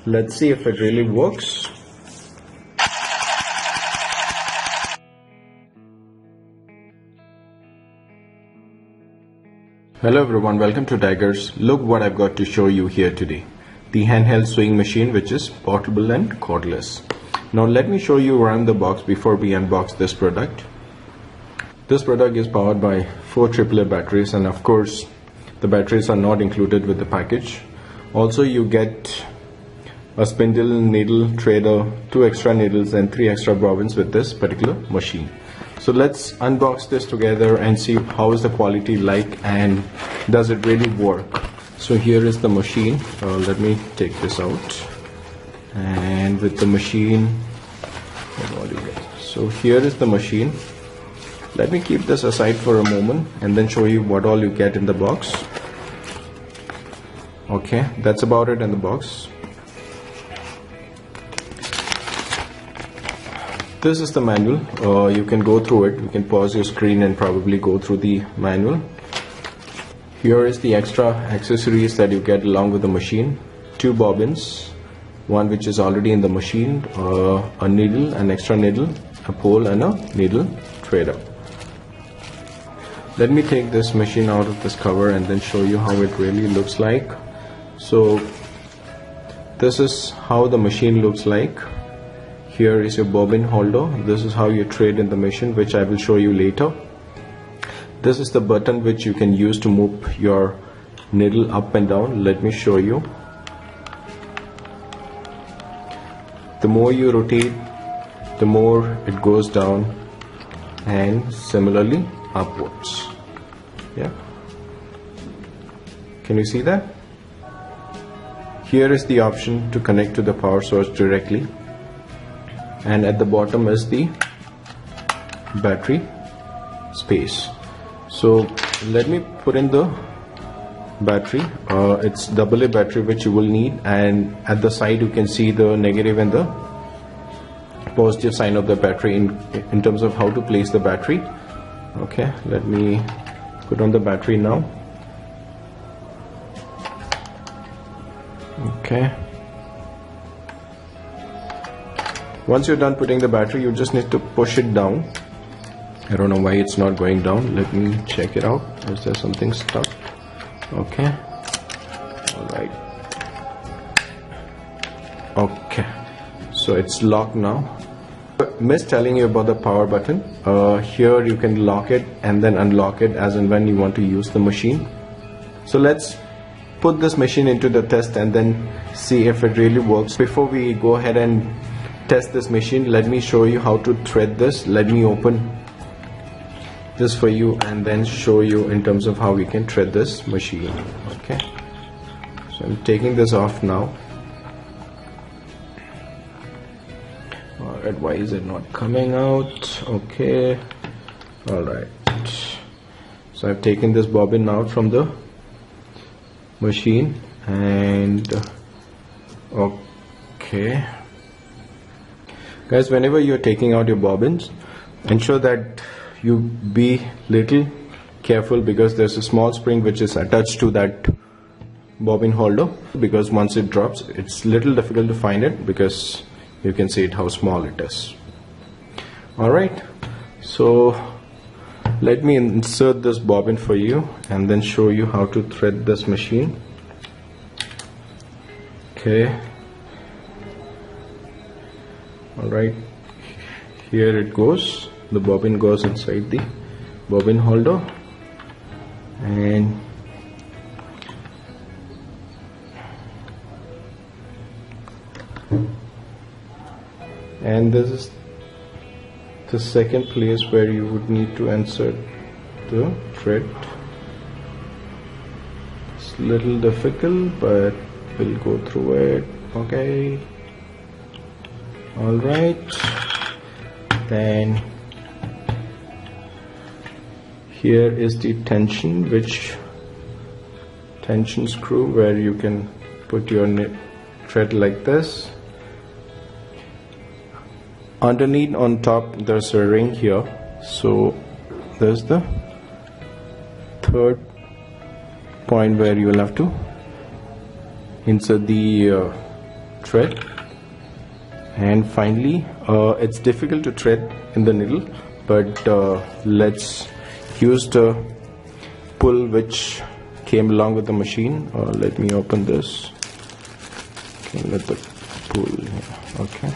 Let's see if it really works. Hello everyone, welcome to Tigers. Look what I've got to show you here today. The handheld sewing machine, which is portable and cordless. Now let me show you around the box before we unbox this product. This product is powered by 4 AAA batteries, and of course the batteries are not included with the package. Also you get a spindle, needle, threader, 2 extra needles and 3 extra bobbins with this particular machine. So let's unbox this together and see how is the quality like and does it really work. So here is the machine. Let me take this out. And with the machine, so here is the machine. Let me keep this aside for a moment and then show you what all you get in the box. Okay, that's about it in the box. This is the manual. You can go through it. You can pause your screen and probably go through the manual. Here is the extra accessories that you get along with the machine. 2 bobbins, one which is already in the machine, a needle, an extra needle, a pole and a needle threader. Let me take this machine out of this cover and then show you how it really looks like. So this is how the machine looks like. Here is your bobbin holder. This is how you thread in the machine, which I will show you later. This is the button which you can use to move your needle up and down. Let me show you. The more you rotate, the more it goes down, and similarly upwards. Yeah. Can you see that? Here is the option to connect to the power source directly. And at the bottom is the battery space. So let me put in the battery. It's AA battery which you will need, and at the side you can see the negative and the positive sign of the battery in terms of how to place the battery. Okay, let me put on the battery now. Okay. Once you're done putting the battery, you just need to push it down. I don't know why it's not going down. Let me check it out. Is there something stuck? Okay. Alright. Okay. So it's locked now. Missed telling you about the power button. Here you can lock it and then unlock it as and when you want to use the machine. So let's put this machine into the test and then see if it really works. Before we go ahead and test this machine, let me show you how to thread this. Let me open this for you and then show you in terms of how we can thread this machine. Okay, so I'm taking this off now. Alright, why is it not coming out? Okay, alright, so I've taken this bobbin out from the machine and okay. Guys, whenever you're taking out your bobbins, ensure that you be little careful, because there's a small spring which is attached to that bobbin holder, because once it drops, it's little difficult to find it, because you can see it how small it is. Alright, so let me insert this bobbin for you and then show you how to thread this machine. Okay. Alright, here it goes. The bobbin goes inside the bobbin holder, and this is the second place where you would need to insert the thread. It's a little difficult, but we'll go through it. Okay. Alright, then here is the tension screw where you can put your thread like this. Underneath on top there's a ring here, so there's the third point where you will have to insert the thread, and finally it's difficult to thread in the needle, but let's use the pull which came along with the machine. Let me open this. Okay, let the pull here. Okay.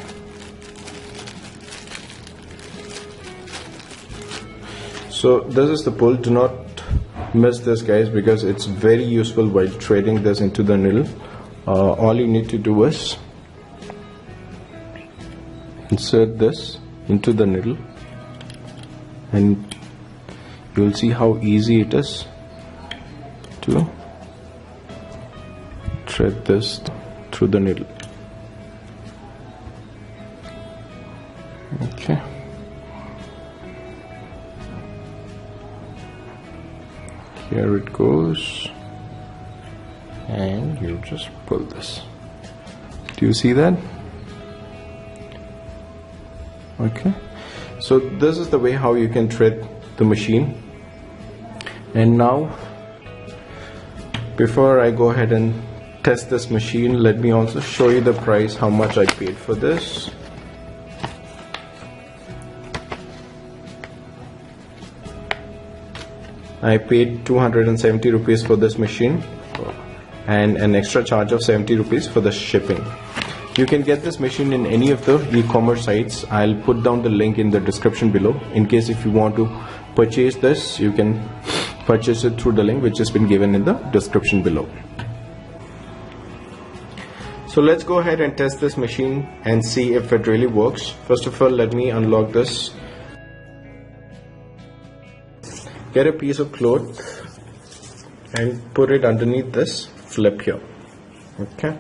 So this is the pull. Do not miss this, guys, because it's very useful while threading this into the needle. All you need to do is insert this into the needle, and you'll see how easy it is to thread this through the needle. Okay. Here it goes, and you just pull this. Do you see that? Okay, so this is the way how you can thread the machine. And now, before I go ahead and test this machine, let me also show you the price, how much I paid for this. I paid 270 rupees for this machine and an extra charge of 70 rupees for the shipping. You can get this machine in any of the e-commerce sites. I'll put down the link in the description below. In case if you want to purchase this, you can purchase it through the link which has been given in the description below. So let's go ahead and test this machine and see if it really works. First of all, let me unlock this. Get a piece of cloth and put it underneath this flip here. Okay.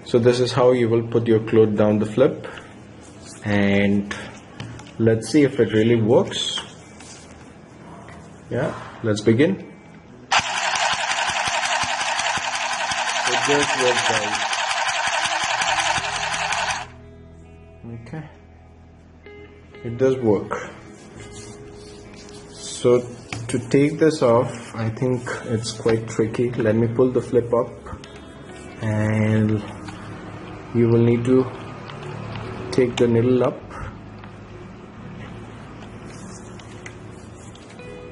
So this is how you will put your cloth down the flip, and let's see if it really works. Yeah, let's begin. It does work, guys. Okay, it does work. So to take this off, I think it's quite tricky. Let me pull the flip up, and you will need to take the needle up.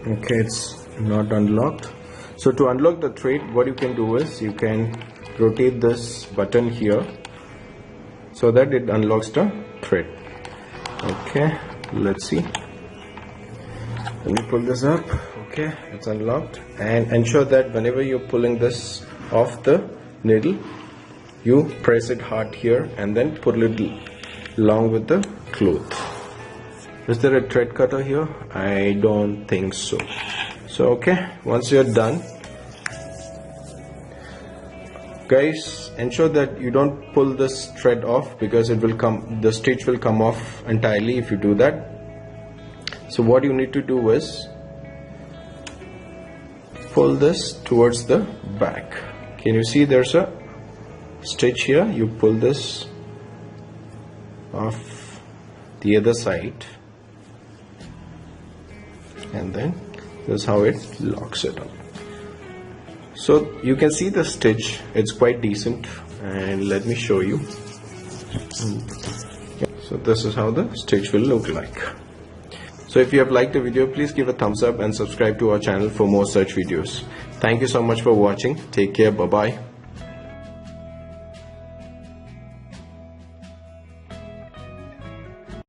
Okay, it's not unlocked. So to unlock the thread, what you can do is you can rotate this button here so that it unlocks the thread. Okay, let's see. Let me pull this up. Okay, it's unlocked, and ensure that whenever you're pulling this off the needle, you press it hard here and then pull it along with the cloth. Is there a thread cutter here? I don't think so. So okay, once you're done, guys, ensure that you don't pull this thread off, because it will come, the stitch will come off entirely if you do that. So what you need to do is pull this towards the back. Can you see there's a stitch here? You pull this off the other side, and then this is how it locks it up. So you can see the stitch, it's quite decent, and let me show you. So this is how the stitch will look like. So if you have liked the video, please give a thumbs up and subscribe to our channel for more such videos. Thank you so much for watching. Take care. Bye bye.